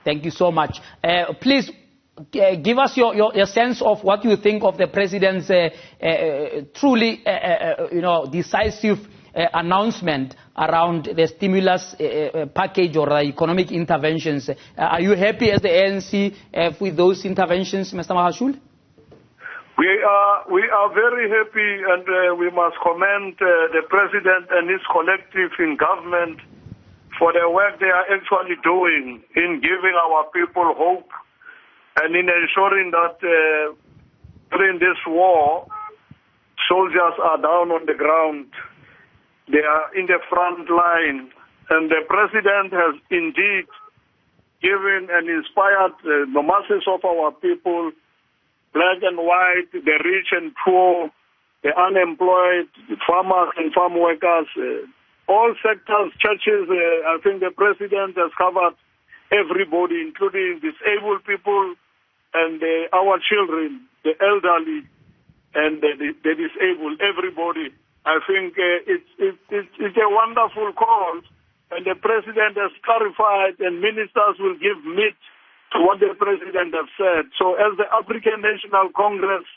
Thank you so much. Please give us your sense of what you think of the president's truly decisive announcement around the stimulus package or the economic interventions. Are you happy as the ANC with those interventions, Mr. Magashule? We are very happy, and we must commend the president and his collective in government for the work they are actually doing in giving our people hope and in ensuring that during this war, soldiers are down on the ground. They are in the front line. And the president has indeed given and inspired the masses of our people, black and white, the rich and poor, the unemployed, farmers and farm workers, all sectors, churches. I think the president has covered everybody, including disabled people and our children, the elderly and the disabled, everybody. I think it's a wonderful call, and the president has clarified, and ministers will give meat to what the president has said. So as the African National Congress,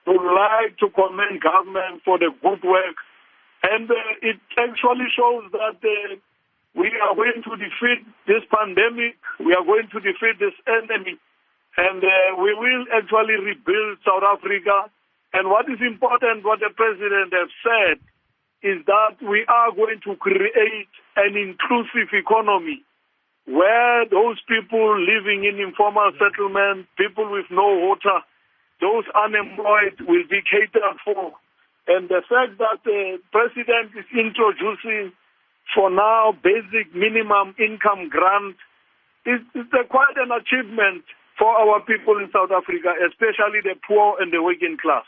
would like to commend government for the good work, and it actually shows that we are going to defeat this pandemic, we are going to defeat this enemy, and we will actually rebuild South Africa. And what is important, what the president has said, is that we are going to create an inclusive economy where those people living in informal settlement, people with no water, those unemployed will be catered for. And the fact that the president is introducing for now basic minimum income grant is quite an achievement for our people in South Africa, especially the poor and the working class.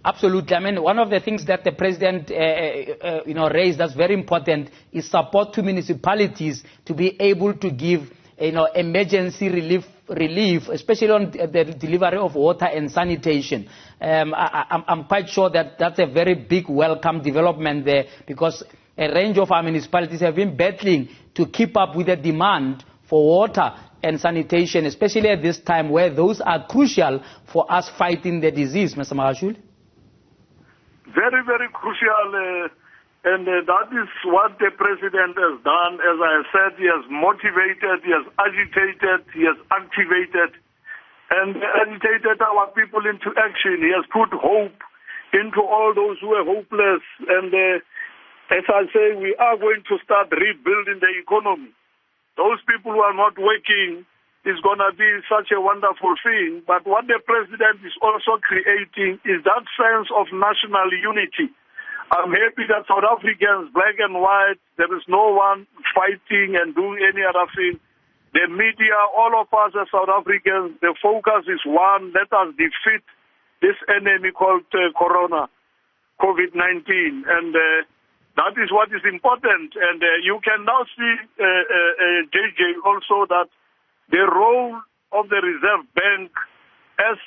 Absolutely. I mean, one of the things that the president, raised that's very important is support to municipalities to be able to give, emergency relief, especially on the delivery of water and sanitation. I'm quite sure that that's a very big welcome development there, because a range of our municipalities have been battling to keep up with the demand for water and sanitation, especially at this time where those are crucial for us fighting the disease, Mr. Magashule. Very, very crucial, and that is what the president has done. As I said, he has motivated, he has agitated, he has activated, and agitated our people into action. He has put hope into all those who are hopeless, and as I say, we are going to start rebuilding the economy. Those people who are not working is going to be such a wonderful thing. But what the president is also creating is that sense of national unity. I'm happy that South Africans, black and white, there is no one fighting and doing any other thing. The media, all of us as South Africans, the focus is one: let us defeat this enemy called Corona, COVID-19. And that is what is important. And you can now see, JJ, also that the role of the Reserve Bank, as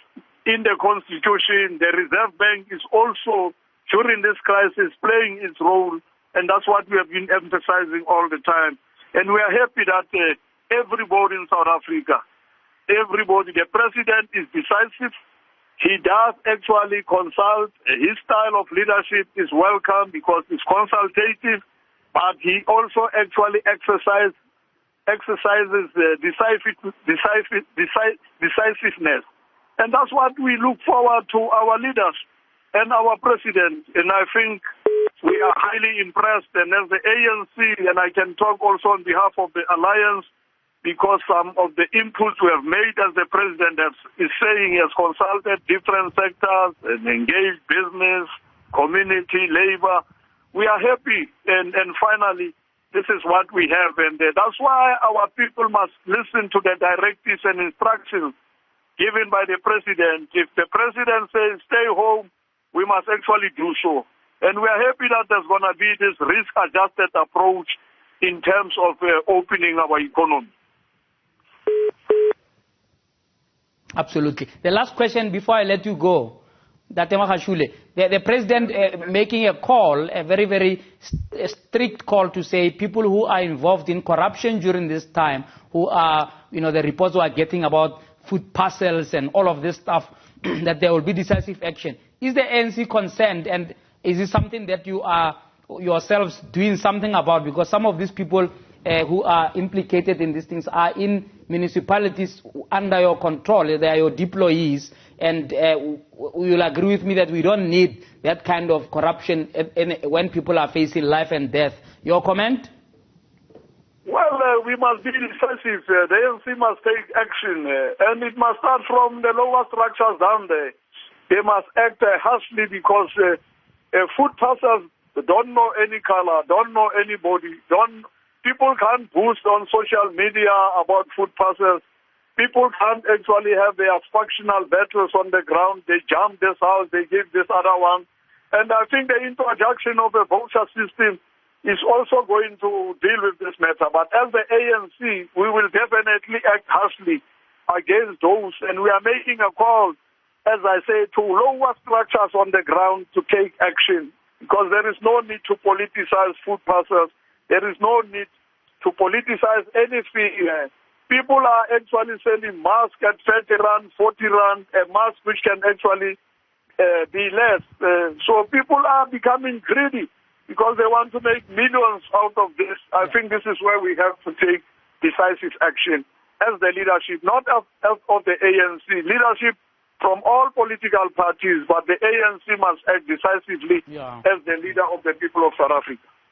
in the Constitution, the Reserve Bank is also, during this crisis, playing its role, and that's what we have been emphasizing all the time. And we are happy that everybody in South Africa, everybody, the president is decisive. He does actually consult. His style of leadership is welcome because it's consultative, but he also actually exercises decisiveness. And that's what we look forward to our leaders and our president. And I think we are highly impressed. And as the ANC, and I can talk also on behalf of the alliance, because some of the inputs we have made, as the president is saying, he has consulted different sectors and engaged business, community, labor. We are happy. And finally, this is what we have, and that's why our people must listen to the directives and instructions given by the president. If the president says stay home, we must actually do so. And we are happy that there's going to be this risk-adjusted approach in terms of opening our economy. Absolutely. The last question before I let you go. Magashule, the president making a call, a very, very strict call to say people who are involved in corruption during this time, who are, the reports we are getting about food parcels and all of this stuff, that there will be decisive action. Is the ANC concerned, and is it something that you are yourselves doing something about? Because some of these people who are implicated in these things are in municipalities under your control. They are your deployees, and you will agree with me that we don't need that kind of corruption when people are facing life and death. Your comment? Well, we must be decisive. The ANC must take action, and it must start from the lower structures down there. They must act harshly, because food parcels don't know any color, don't know anybody, people can't boost on social media about food parcels. People can't actually have their factional battles on the ground. They jump this house, they give this other one. And I think the introduction of a voucher system is also going to deal with this matter. But as the ANC, we will definitely act harshly against those. And we are making a call, as I say, to lower structures on the ground to take action, because there is no need to politicize food parcels. There is no need to politicize anything. People are actually selling masks at 30 rand, 40 rand, a mask which can actually be less. So people are becoming greedy because they want to make millions out of this. I think this is where we have to take decisive action as the leadership, not of the ANC, leadership from all political parties, but the ANC must act decisively as the leader of the people of South Africa.